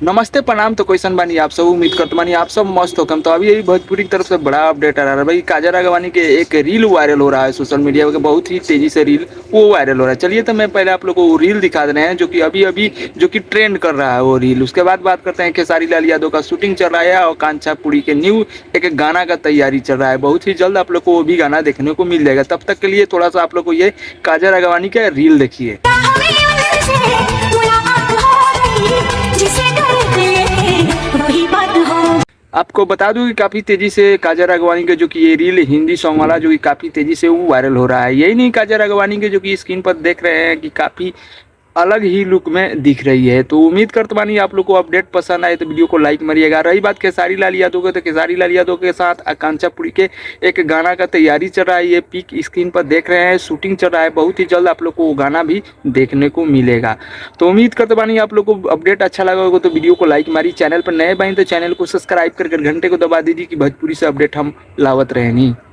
नमस्ते प्रणाम। तो क्वेश्चन बानी आप सब, उम्मीद करते बानी आप सब मस्त होकम। तो अभी भोजपुरी की तरफ से बड़ा अपडेट आ रहा है भाई। काजल राघवानी के एक रील वायरल हो रहा है सोशल मीडिया पे, बहुत ही तेजी से रील वो वायरल हो रहा है। चलिए तो मैं पहले आप लोगों को रील दिखा दे रहे हैं जो कि अभी अभी जो कि ट्रेंड कर रहा है वो रील। उसके बाद बात करते हैं खेसारी लाल यादव का शूटिंग चल रहा है और कांचापुरी के न्यू एक गाना का तैयारी चल रहा है। बहुत ही जल्द आप लोग को वो भी गाना देखने को मिल जाएगा। तब तक के लिए थोड़ा सा आप लोग को ये काजल राघवानी का रील देखिए। आपको बता दूं कि काफ़ी तेज़ी से काजल राघवानी के जो कि ये रील हिंदी सॉन्ग वाला जो कि काफ़ी तेज़ी से वो वायरल हो रहा है। यही नहीं, काजल राघवानी के जो कि स्क्रीन पर देख रहे हैं कि काफ़ी अलग ही लुक में दिख रही है। तो उम्मीद करते बानी आप लोग को अपडेट पसंद आए तो वीडियो को लाइक मारिएगा। रही बात खेसारी लाल यादव के, तो खेसारी लाल यादव के साथ आकांक्षापुरी के एक गाना का तैयारी चल रहा है। ये पिक स्क्रीन पर देख रहे हैं, शूटिंग चल रहा है। बहुत ही जल्द आप लोग को वो गाना भी देखने को मिलेगा। तो उम्मीद करते बानी आप लोग को अपडेट अच्छा लगा होगा। तो वीडियो को लाइक मारी, चैनल पर नए बानी तो चैनल को सब्सक्राइब करके घंटे को दबा दीजिए कि भोजपुरी से अपडेट हम लावत रहेंगे।